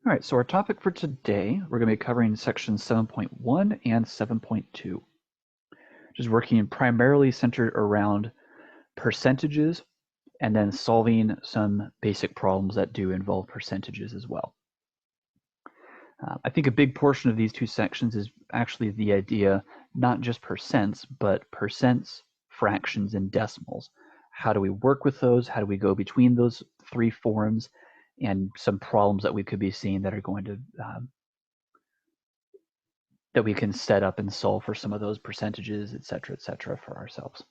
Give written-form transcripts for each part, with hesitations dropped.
All right, so our topic for today, we're going to be covering sections 7.1 and 7.2, which is working primarily centered around percentages and then solving some basic problems that do involve percentages as well. I think a big portion of these two sections is actually the idea, not just percents, but percents, fractions, and decimals. How do we work with those? How do we go between those three forms? And some problems that we could be seeing that are going to that we can set up and solve for some of those percentages, et cetera, for ourselves.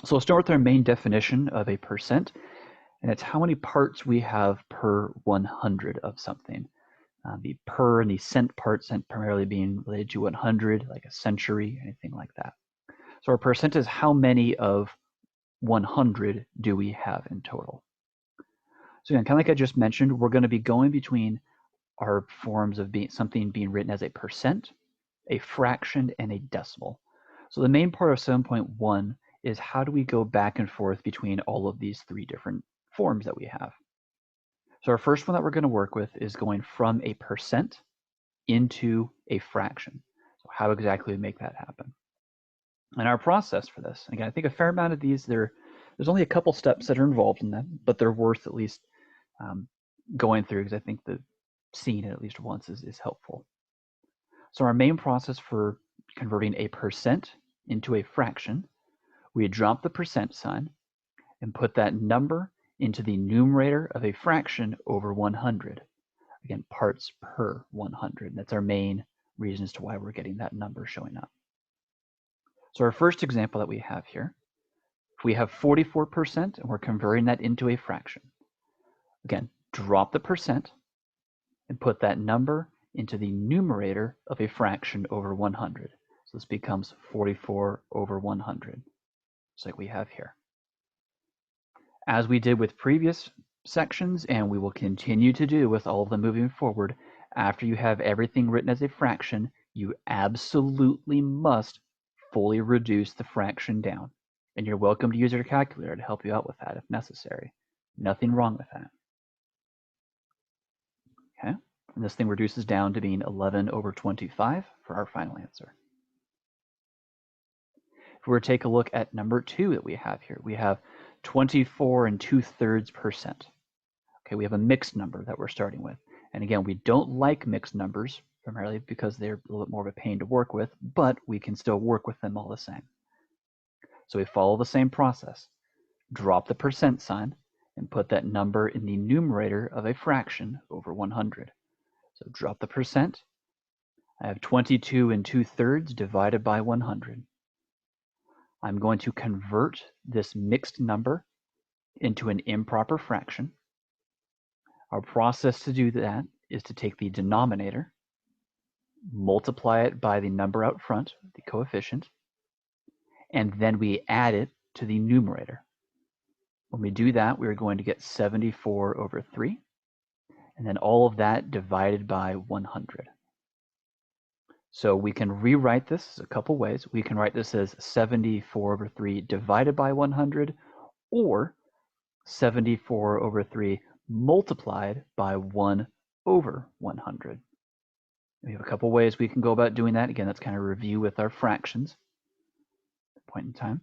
So we'll start with our main definition of a percent, and it's how many parts we have per 100 of something. The per and the cent parts primarily being related to 100, like a century, anything like that. So our percent is how many of 100 do we have in total. So again, kind of like I just mentioned, we're going to be going between our forms of something being written as a percent, a fraction, and a decimal. So the main part of 7.1 is how do we go back and forth between all of these three different forms that we have. So our first one that we're going to work with is going from a percent into a fraction. So how exactly we make that happen? And our process for this, again, I think a fair amount of these, there's only a couple steps that are involved in them, but they're worth at least going through because I think that seeing it at least once is helpful. So our main process for converting a percent into a fraction, we drop the percent sign and put that number into the numerator of a fraction over 100. Again, parts per 100. That's our main reason as to why we're getting that number showing up. So our first example that we have here, if we have 44% and we're converting that into a fraction, again, drop the percent and put that number into the numerator of a fraction over 100. So this becomes 44 over 100, just like we have here. As we did with previous sections, and we will continue to do with all of them moving forward, after you have everything written as a fraction, you absolutely must fully reduce the fraction down. And you're welcome to use your calculator to help you out with that if necessary. Nothing wrong with that. Okay, and this thing reduces down to being 11 over 25 for our final answer. If we were to take a look at number 2 that we have here, we have 24 and 2/3%. Okay, we have a mixed number that we're starting with. And again, we don't like mixed numbers, primarily because they're a little bit more of a pain to work with, but we can still work with them all the same. So we follow the same process. Drop the percent sign and put that number in the numerator of a fraction over 100. So drop the percent. I have 22 and 2/3 divided by 100. I'm going to convert this mixed number into an improper fraction. Our process to do that is to take the denominator, multiply it by the number out front, the coefficient, and then we add it to the numerator. When we do that, we're going to get 74 over 3, and then all of that divided by 100. So we can rewrite this a couple ways. We can write this as 74 over 3 divided by 100, or 74 over 3 multiplied by 1 over 100. We have a couple ways we can go about doing that. Again, that's kind of a review with our fractions at the point in time.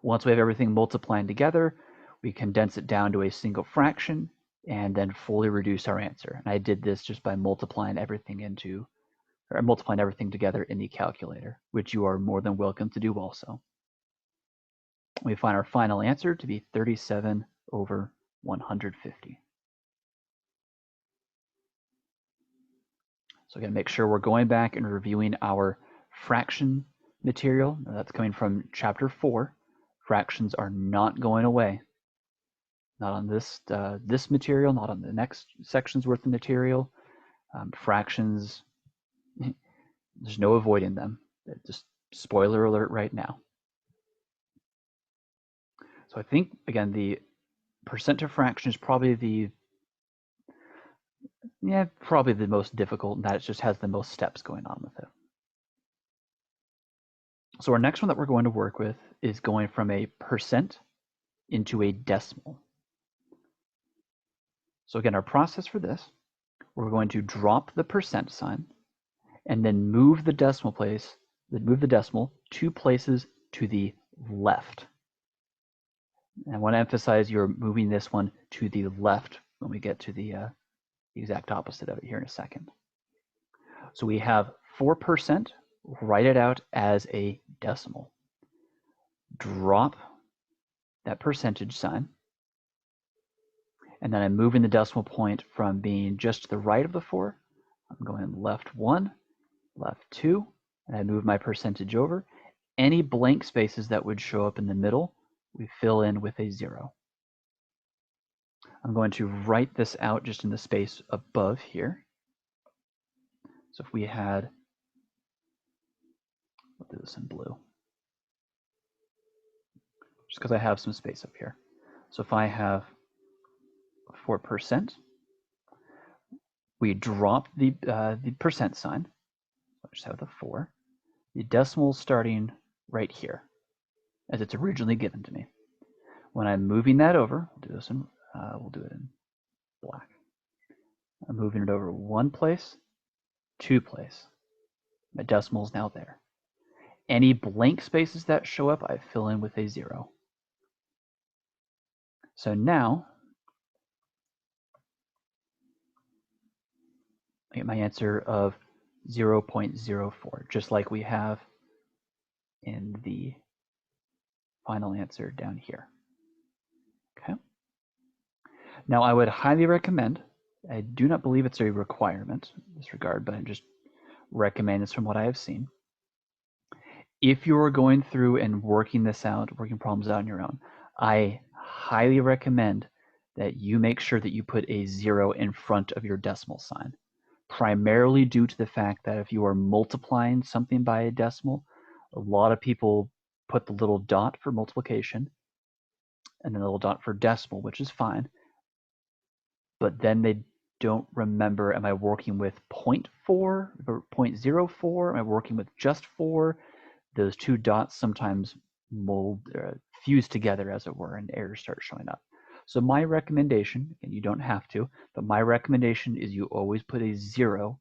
Once we have everything multiplying together, we condense it down to a single fraction and then fully reduce our answer. And I did this just by multiplying everything together in the calculator, which you are more than welcome to do also. We find our final answer to be 37 over 150. So again, make sure we're going back and reviewing our fraction material. That's coming from chapter 4. Fractions are not going away. Not on this material, not on the next section's worth of material. Fractions, there's no avoiding them. Just spoiler alert right now. So I think, again, the percent to fraction is probably the most difficult, and that it just has the most steps going on with it. So our next one that we're going to work with is going from a percent into a decimal. So again, our process for this we're going to drop the percent sign and then move the decimal 2 places to the left. And I want to emphasize you're moving this one to the left when we get to the exact opposite of it here in a second. So we have 4%, write it out as a decimal. Drop that percentage sign, and then I'm moving the decimal point from being just to the right of the 4. I'm going left 1, left 2, and I move my percentage over. Any blank spaces that would show up in the middle, we fill in with a 0. I'm going to write this out just in the space above here. So if we had, we'll do this in blue, just because I have some space up here. So if I have 4%, we drop the percent sign. So I just have the 4. The decimal starting right here, as it's originally given to me. When I'm moving that over, we'll do this in, we'll do it in black. I'm moving it over 1 place, 2 place. My decimal is now there. Any blank spaces that show up, I fill in with a 0. So now I get my answer of 0.04, just like we have in the final answer down here. Okay. Now I would highly recommend, I do not believe it's a requirement in this regard, but I just recommend this from what I have seen. If you are going through and working this out, working problems out on your own, I highly recommend that you make sure that you put a 0 in front of your decimal sign, primarily due to the fact that if you are multiplying something by a decimal, a lot of people put the little dot for multiplication and then the little dot for decimal, which is fine, but then they don't remember, am I working with 0.4 or 0.04? Am I working with just 4? Those two dots sometimes fuse together, as it were, and errors start showing up. So my recommendation, and you don't have to, but my recommendation is you always put a 0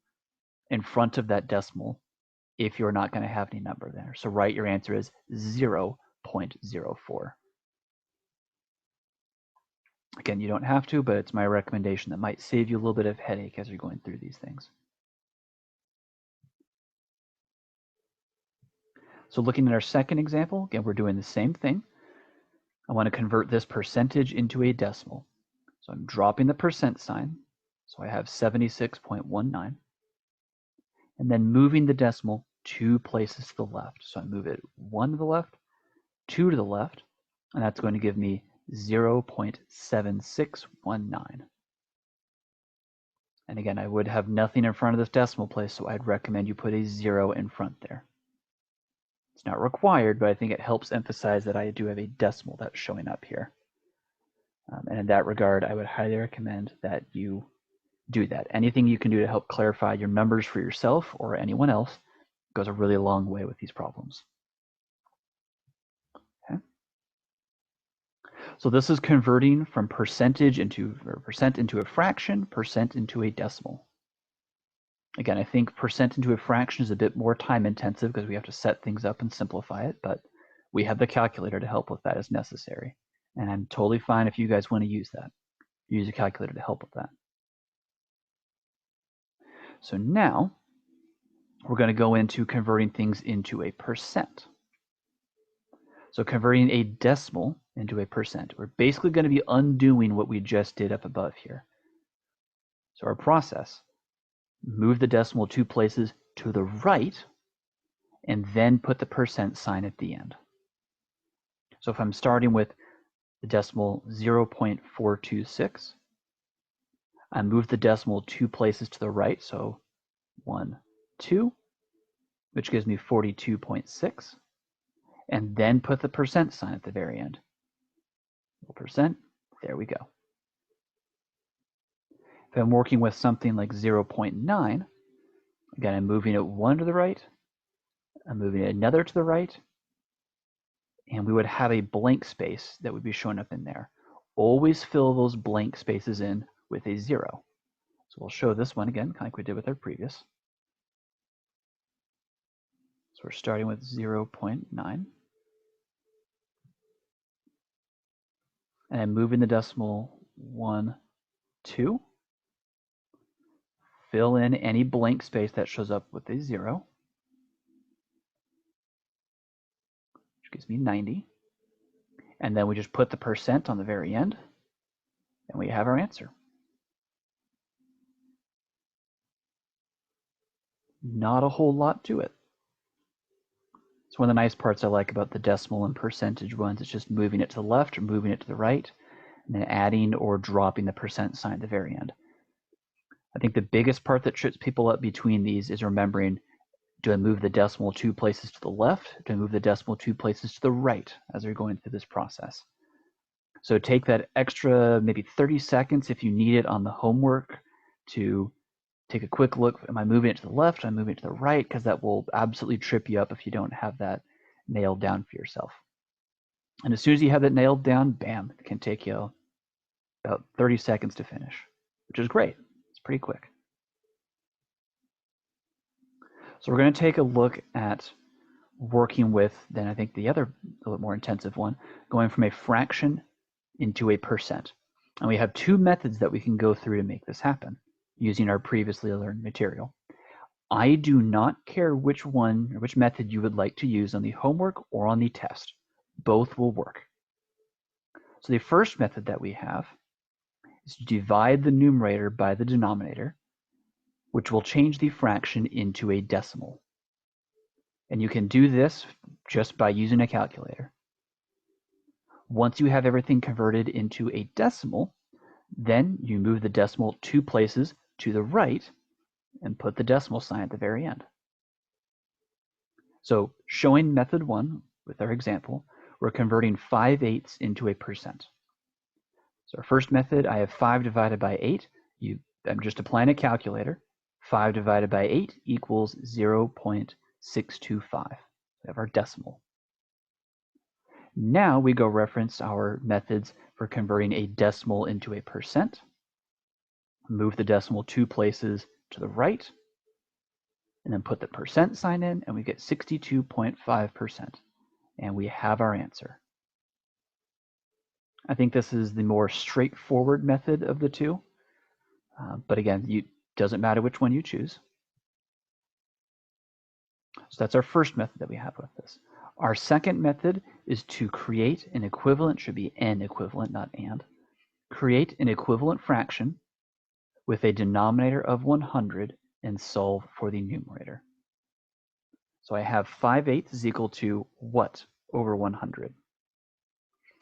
in front of that decimal if you're not going to have any number there. So write your answer as 0.04. Again, you don't have to, but it's my recommendation that might save you a little bit of headache as you're going through these things. So looking at our second example, again, we're doing the same thing. I want to convert this percentage into a decimal. So I'm dropping the percent sign. So I have 76.19. And then moving the decimal 2 places to the left. So I move it 1 to the left, 2 to the left, and that's going to give me 0.7619. And again, I would have nothing in front of this decimal place, so I'd recommend you put a 0 in front there. It's not required, but I think it helps emphasize that I do have a decimal that's showing up here. And in that regard, I would highly recommend that you do that. Anything you can do to help clarify your numbers for yourself or anyone else goes a really long way with these problems. Okay. So this is converting from percent into a fraction, percent into a decimal. Again, I think percent into a fraction is a bit more time intensive because we have to set things up and simplify it, but we have the calculator to help with that as necessary. And I'm totally fine if you guys want to use that. Use a calculator to help with that. So now we're going to go into converting things into a percent. So converting a decimal into a percent. We're basically going to be undoing what we just did up above here. So our process, move the decimal 2 places to the right, and then put the percent sign at the end. So if I'm starting with the decimal 0.426, I move the decimal 2 places to the right, so 1, 2, which gives me 42.6, and then put the percent sign at the very end. Percent, there we go. If I'm working with something like 0.9, again, I'm moving it 1 to the right, I'm moving it another to the right, and we would have a blank space that would be showing up in there. Always fill those blank spaces in with a 0. So we'll show this one again, kind of like we did with our previous. So we're starting with 0.9. And then moving the decimal 1, 2. Fill in any blank space that shows up with a 0, which gives me 90. And then we just put the percent on the very end, and we have our answer. Not a whole lot to it. It's one of the nice parts I like about the decimal and percentage ones. It's just moving it to the left or moving it to the right, and then adding or dropping the percent sign at the very end. I think the biggest part that trips people up between these is remembering, do I move the decimal 2 places to the left? Do I move the decimal 2 places to the right as you're going through this process? So take that extra maybe 30 seconds if you need it on the homework to take a quick look. Am I moving it to the left? Am I moving it to the right? Because that will absolutely trip you up if you don't have that nailed down for yourself. And as soon as you have that nailed down, bam, it can take you about 30 seconds to finish, which is great. It's pretty quick. So we're going to take a look at working with, then I think the other, a little more intensive one, going from a fraction into a percent. And we have two methods that we can go through to make this happen using our previously learned material. I do not care which one or which method you would like to use on the homework or on the test. Both will work. So the first method that we have is to divide the numerator by the denominator, which will change the fraction into a decimal. And you can do this just by using a calculator. Once you have everything converted into a decimal, then you move the decimal 2 places to the right and put the decimal sign at the very end. So showing method 1 with our example, we're converting 5/8 into a percent. So our first method, I have 5 divided by 8. I'm just applying a calculator. 5 divided by 8 equals 0.625. We have our decimal. Now we go reference our methods for converting a decimal into a percent. Move the decimal 2 places to the right, and then put the percent sign in, and we get 62.5%. And we have our answer. I think this is the more straightforward method of the two. But again, it doesn't matter which one you choose. So that's our first method that we have with this. Our second method is to create an equivalent, should be an equivalent, not and. Create an equivalent fraction with a denominator of 100 and solve for the numerator. So I have 5/8 is equal to what over 100?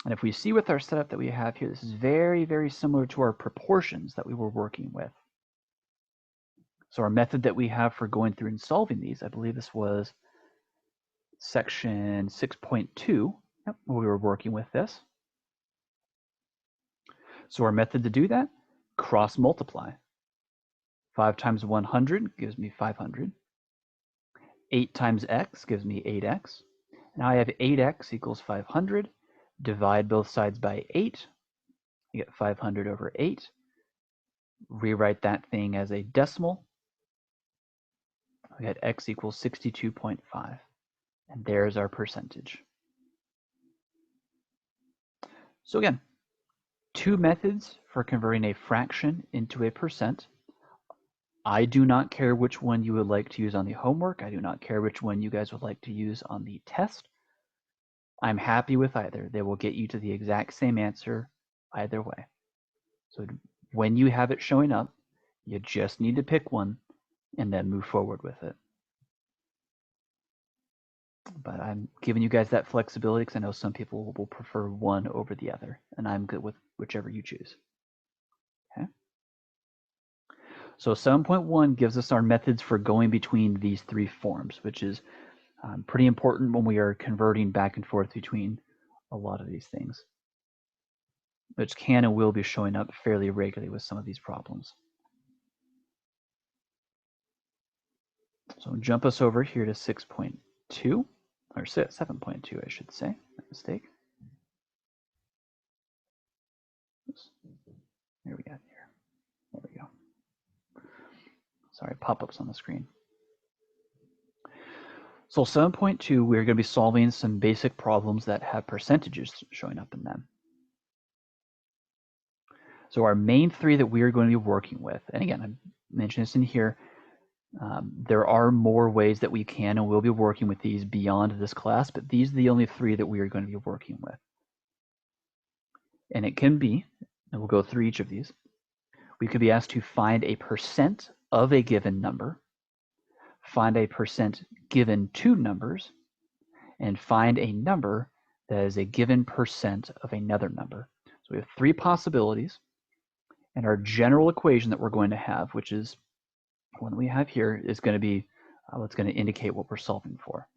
And if we see with our setup that we have here, this is very, very similar to our proportions that we were working with. So our method that we have for going through and solving these, I believe this was section 6.2, where we were working with this. So our method to do that, cross multiply. 5 times 100 gives me 500. 8 times x gives me 8x. Now I have 8x equals 500. Divide both sides by 8. You get 500 over 8. Rewrite that thing as a decimal. We got x equals 62.5. And there's our percentage. So again, two methods for converting a fraction into a percent. I do not care which one you would like to use on the homework. I do not care which one you guys would like to use on the test. I'm happy with either. They will get you to the exact same answer either way. So when you have it showing up, you just need to pick one and then move forward with it. But I'm giving you guys that flexibility because I know some people will prefer one over the other, and I'm good with whichever you choose. Okay. So 7.1 gives us our methods for going between these three forms, which is pretty important when we are converting back and forth between a lot of these things, which can and will be showing up fairly regularly with some of these problems. So jump us over here to 6.2, or 7.2, I should say. Mistake. Oops. There we go. There we go. pop-ups on the screen. So 7.2, we're going to be solving some basic problems that have percentages showing up in them. So our main three that we are going to be working with, and again, I mentioned this in here, there are more ways that we can and will be working with these beyond this class, but these are the only three that we are going to be working with. And it can be, and we'll go through each of these, we could be asked to find a percent of a given number, find a percent given two numbers, and find a number that is a given percent of another number. So we have three possibilities, and our general equation that we're going to have, which is one that we have here, is going to be what's going to indicate what we're solving for.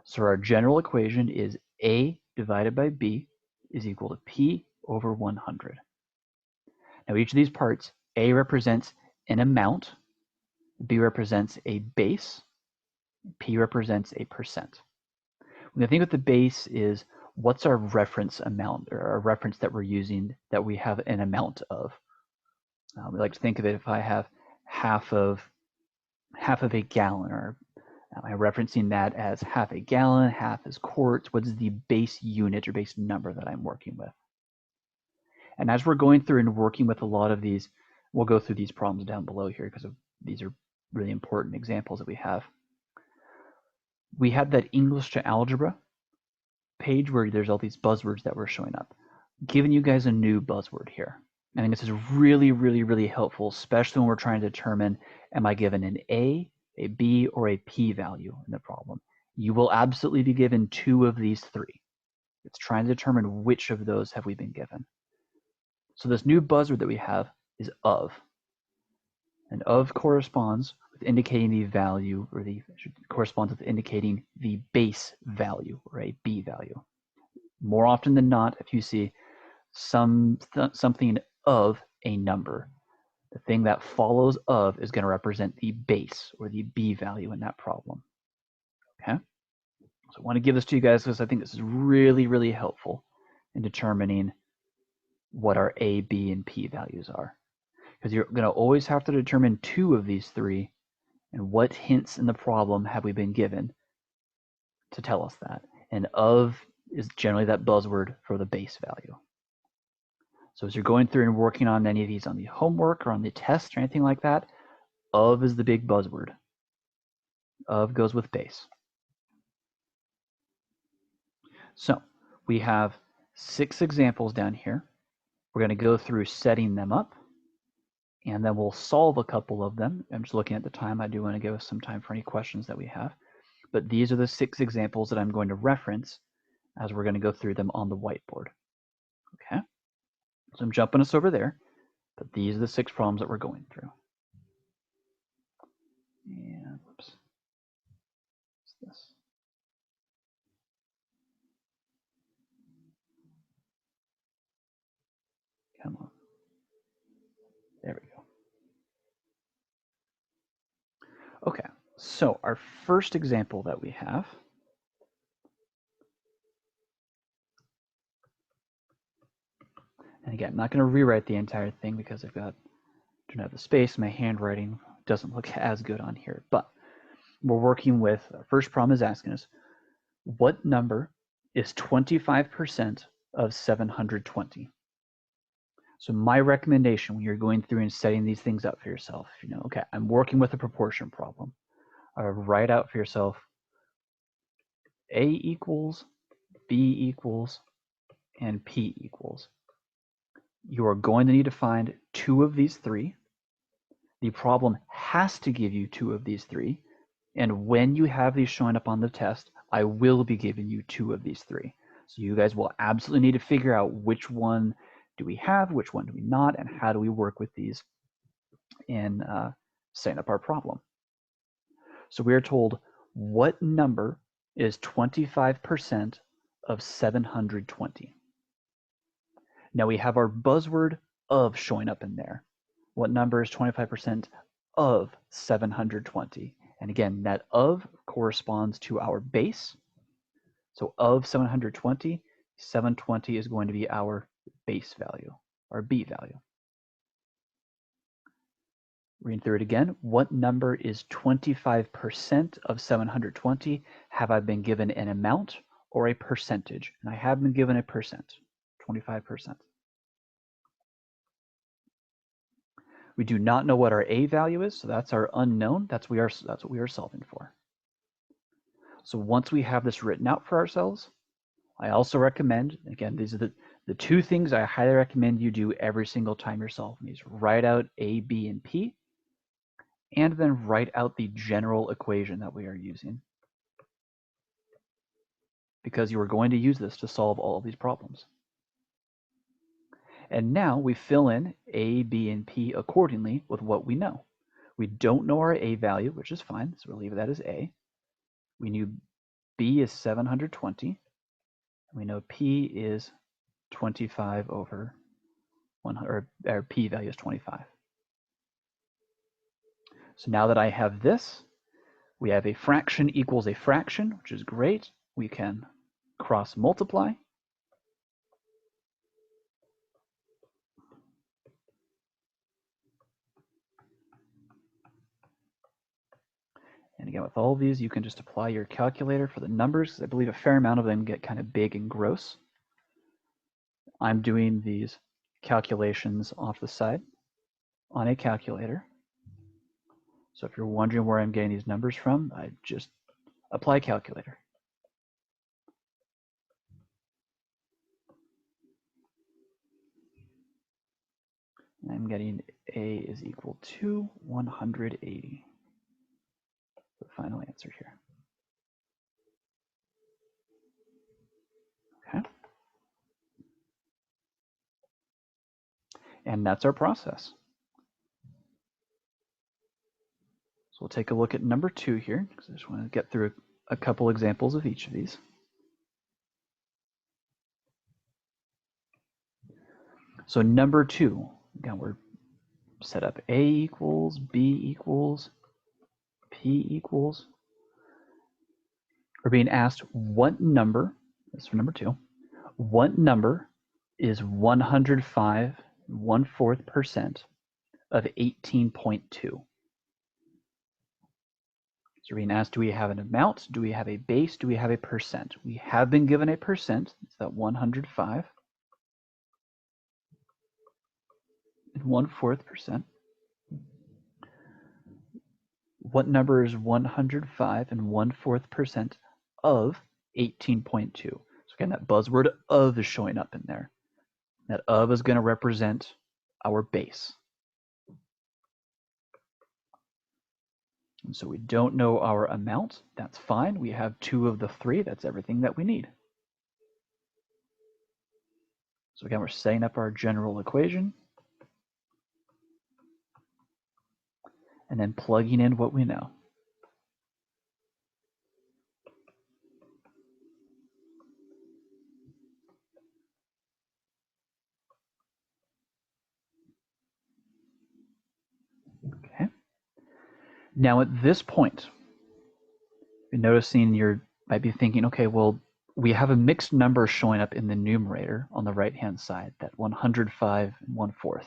So our general equation is A divided by B is equal to P over 100. Now each of these parts, A represents an amount, B represents a base, P represents a percent. When I think of the base is what's our reference amount or our reference that we're using that we have an amount of. We like to think of it if I have half of a gallon, or am I referencing that as half a gallon, half as quarts? What is the base unit or base number that I'm working with? And as we're going through and working with a lot of these, we'll go through these problems down below here because these are really important examples that we have. We had that English to algebra page where there's all these buzzwords that were showing up. I'm giving you guys a new buzzword here. I think this is really, really, really helpful, especially when we're trying to determine, am I given an A, B, or a P value in the problem? You will absolutely be given two of these three. It's trying to determine which of those have we been given. So this new buzzword that we have is of. And of corresponds with indicating the value, or corresponds with indicating the base value, or a B value. More often than not, if you see something of a number, the thing that follows of is going to represent the base or the B value in that problem. Okay? So I want to give this to you guys because I think this is really, really helpful in determining what our A, B, and P values are. Because you're going to always have to determine two of these three, and what hints in the problem have we been given to tell us that. And of is generally that buzzword for the base value. So as you're going through and working on any of these on the homework or on the test or anything like that, of is the big buzzword. Of goes with base. So we have 6 examples down here. We're going to go through setting them up, and then we'll solve a couple of them. I'm just looking at the time. I do want to give us some time for any questions that we have. But these are the 6 examples that I'm going to reference as we're going to go through them on the whiteboard. Okay? So I'm jumping us over there, but these are the 6 problems that we're going through. And whoops. What's this? Come on. There we go. Okay, so our first example that we have and again, I'm not going to rewrite the entire thing because don't have the space. My handwriting doesn't look as good on here, but we're working with, our first problem is asking us, what number is 25% of 720? So my recommendation when you're going through and setting these things up for yourself, okay, I'm working with a proportion problem. Write out for yourself A equals, B equals, and P equals. You are going to need to find 2 of these 3. The problem has to give you 2 of these 3. And when you have these showing up on the test, I will be giving you 2 of these 3. So you guys will absolutely need to figure out which one do we have, which one do we not, and how do we work with these in setting up our problem. So we are told what number is 25% of 720. Now we have our buzzword of showing up in there. What number is 25% of 720? And again, that of corresponds to our base. So of 720, 720 is going to be our base value, our B value. Reading through it again, what number is 25% of 720? Have I been given an amount or a percentage? And I have been given a percent, 25%. We do not know what our A value is, so that's our unknown. That's what we are solving for. So once we have this written out for ourselves, I also recommend, again, these are the two things I highly recommend you do every single time you're solving these. Write out A, B, and P, and then write out the general equation that we are using, because you are going to use this to solve all of these problems. And now we fill in A, B, and P accordingly with what we know. We don't know our A value, which is fine, so we'll leave that as A. We knew B is 720. We know P is 25 over 100, or P value is 25. So now that I have this, we have a fraction equals a fraction, which is great. We can cross multiply. And again, with all of these, you can just apply your calculator for the numbers, because I believe a fair amount of them get kind of big and gross. I'm doing these calculations off the side on a calculator. So if you're wondering where I'm getting these numbers from, I just apply calculator. And I'm getting A is equal to 180. The final answer here. Okay. And that's our process. So we'll take a look at number 2 here, because I just want to get through a couple examples of each of these. So number 2, again, we're set up A equals, B equals, P equals. We're being asked what number, this is for number 2, what number is 105 1/4% of 18.2? So we're being asked, do we have an amount? Do we have a base? Do we have a percent? We have been given a percent. It's that 105 1/4%. What number is 105 1/4% of 18.2? So again, that buzzword of is showing up in there. That of is going to represent our base. And so we don't know our amount. That's fine. We have 2 of the 3. That's everything that we need. So again, we're setting up our general equation and then plugging in what we know. Okay. Now at this point, you're noticing you might be thinking, okay, well, we have a mixed number showing up in the numerator on the right-hand side, that 105 1/4.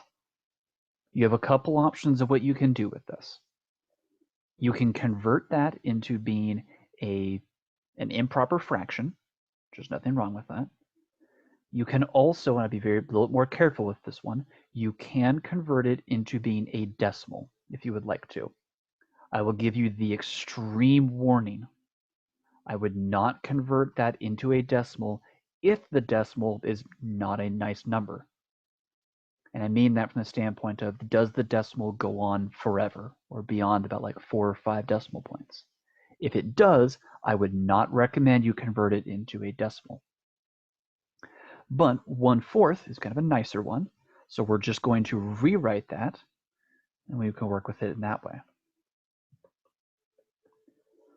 You have a couple options of what you can do with this. You can convert that into being an improper fraction, there's nothing wrong with that. You can also, and I'd be a little more careful with this one, you can convert it into being a decimal if you would like to. I will give you the extreme warning. I would not convert that into a decimal if the decimal is not a nice number. And I mean that from the standpoint of, does the decimal go on forever or beyond about like 4 or 5 decimal points? If it does, I would not recommend you convert it into a decimal. But 1/4 is kind of a nicer one. So we're just going to rewrite that and we can work with it in that way.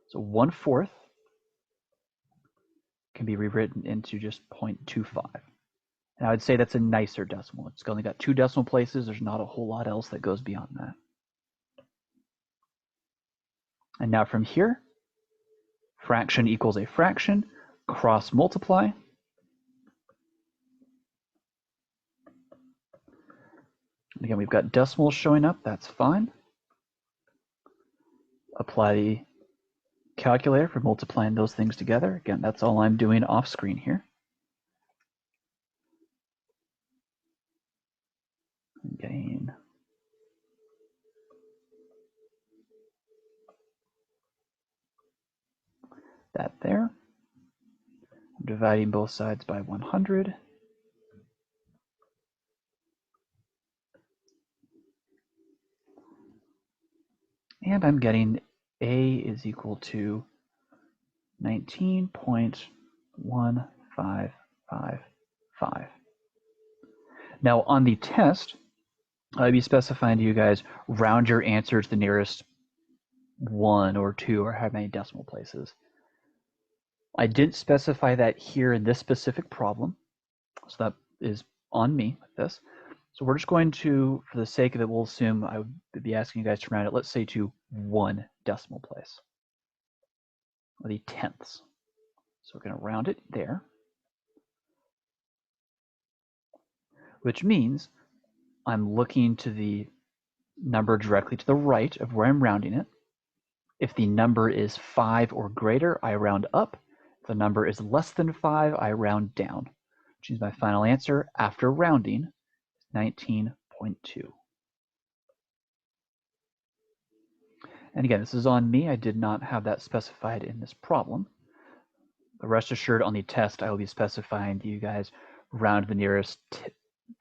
So 1/4 can be rewritten into just 0.25. And I would say that's a nicer decimal. It's only got 2 decimal places. There's not a whole lot else that goes beyond that. And now from here, fraction equals a fraction, cross multiply. Again, we've got decimals showing up. That's fine. apply the calculator for multiplying those things together. Again, that's all I'm doing off screen here. I'm getting that there. I'm dividing both sides by 100. And I'm getting A is equal to 19.1555. Now on the test, I'll be specifying to you guys, round your answer to the nearest 1 or 2 or how many decimal places. I didn't specify that here in this specific problem, so that is on me with this. So we're just going to, for the sake of it, we'll assume I would be asking you guys to round it, let's say to 1 decimal place, or the tenths. So we're going to round it there, which means I'm looking to the number directly to the right of where I'm rounding it. If the number is 5 or greater, I round up. If the number is less than 5, I round down, which means my final answer after rounding is 19.2. And again, this is on me. I did not have that specified in this problem. But rest assured, on the test, I will be specifying to you guys round the nearest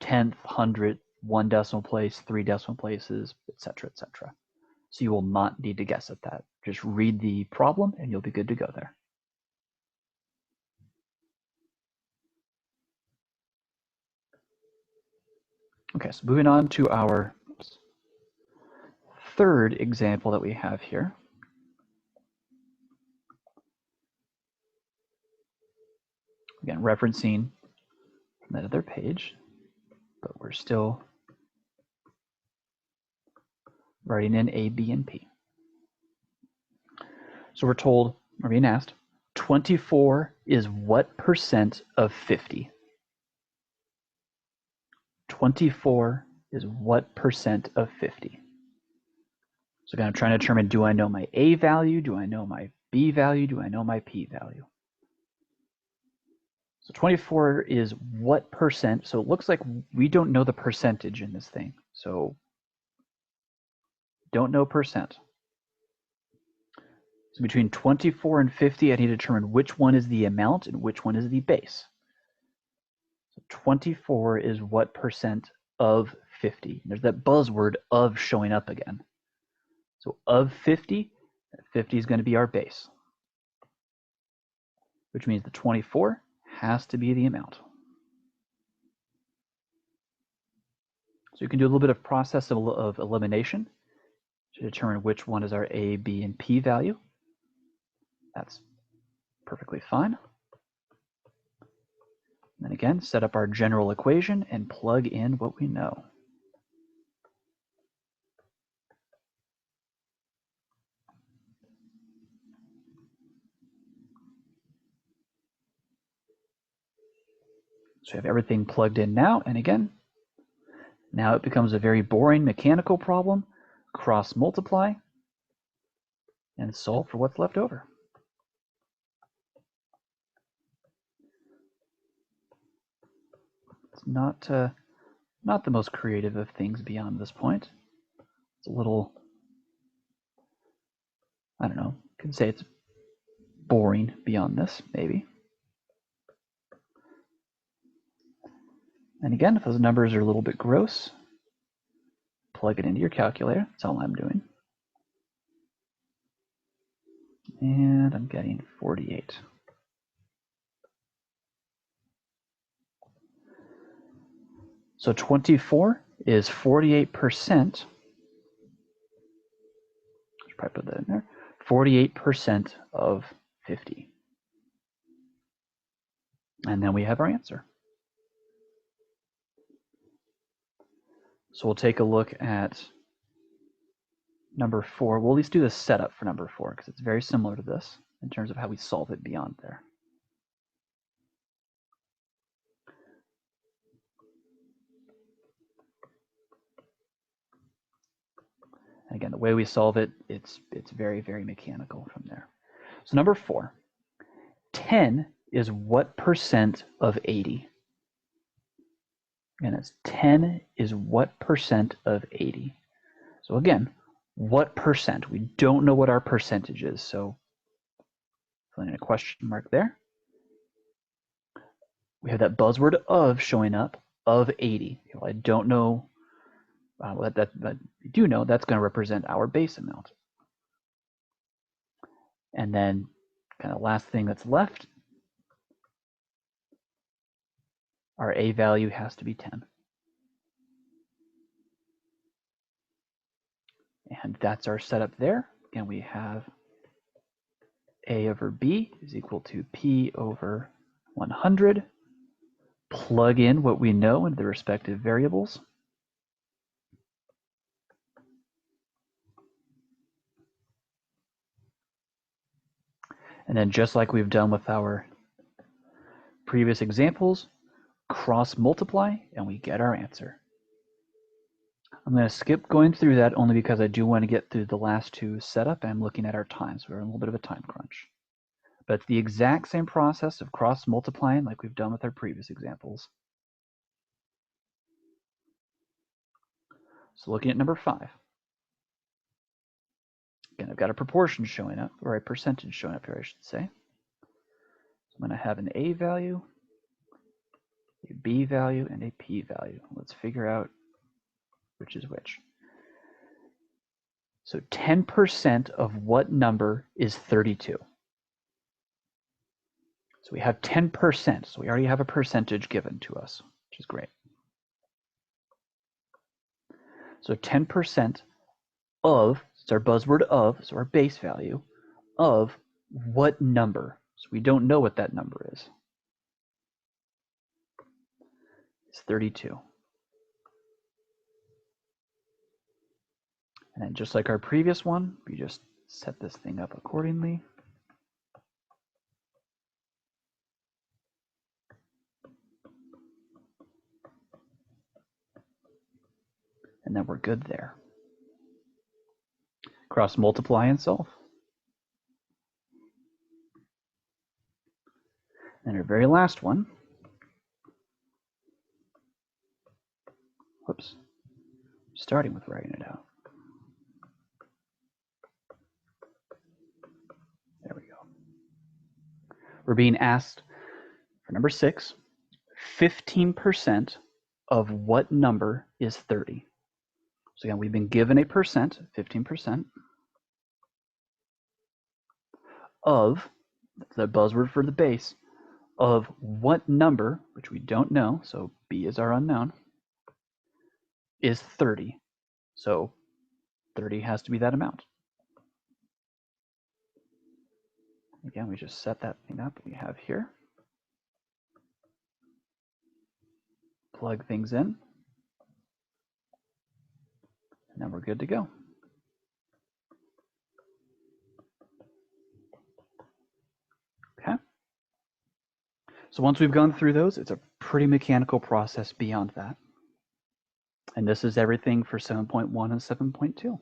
tenth, hundredth, 1 decimal place, 3 decimal places, etc., etc. So you will not need to guess at that. Just read the problem and you'll be good to go there. Okay, so moving on to our third example that we have here. Again, referencing that other page, but we're still writing in A, B, and P. So we're told, we're being asked, 24 is what percent of 50? 24 is what percent of 50? So again, I'm trying to determine, do I know my A value? Do I know my B value? Do I know my P value? So 24 is what percent? So it looks like we don't know the percentage in this thing. So don't know percent. So between 24 and 50, I need to determine which one is the amount and which one is the base. So 24 is what percent of 50? There's that buzzword of showing up again. So of 50, 50 is going to be our base, which means the 24 has to be the amount. So you can do a little bit of process of elimination to determine which one is our A, B, and P value. That's perfectly fine. And then again, set up our general equation and plug in what we know. So we have everything plugged in now, and again, now it becomes a very boring mechanical problem. Cross multiply and solve for what's left over. It's not the most creative of things beyond this point. It's a little, I don't know, you could say it's boring beyond this, maybe. And again, if those numbers are a little bit gross, plug it into your calculator. That's all I'm doing. And I'm getting 48. So 24 is 48%. Should probably put that in there. 48% of 50. And then we have our answer. So we'll take a look at number 4. We'll at least do the setup for number 4 because it's very similar to this in terms of how we solve it beyond there. Again, the way we solve it, it's very, very mechanical from there. So number 4, 10 is what percent of 80? And it's 10 is what percent of 80? So again, what percent? We don't know what our percentage is, so put in a question mark there. We have that buzzword of showing up, of 80. Well, I don't know, but we do know that's going to represent our base amount. And then kind of last thing that's left, our A value has to be 10. And that's our setup there. Again, we have A over B is equal to P over 100. Plug in what we know into the respective variables. And then just like we've done with our previous examples, cross multiply and we get our answer. I'm going to skip going through that only because I do want to get through the last two setup. I'm looking at our time, so we're in a little bit of a time crunch. But it's the exact same process of cross multiplying like we've done with our previous examples. So looking at number 5. Again, I've got a proportion showing up, or a percentage showing up here, I should say. So I'm going to have an A value, a B value, and a P value. Let's figure out which is which. So 10% of what number is 32? So we have 10%, so we already have a percentage given to us, which is great. So 10% of, it's our buzzword of, so our base value, of what number? So we don't know what that number is. It's 32. And then just like our previous one, we just set this thing up accordingly. And then we're good there. Cross multiply and solve. And our very last one. Whoops. Starting with writing it out. There we go. We're being asked for number 6, 15% of what number is 30? So again, we've been given a percent, 15%, of, the buzzword for the base, of what number, which we don't know, so B is our unknown, is 30. So 30 has to be that amount. Again, we just set that thing up we have here. Plug things in. And then we're good to go. Okay. So once we've gone through those, it's a pretty mechanical process beyond that. And this is everything for 7.1 and 7.2.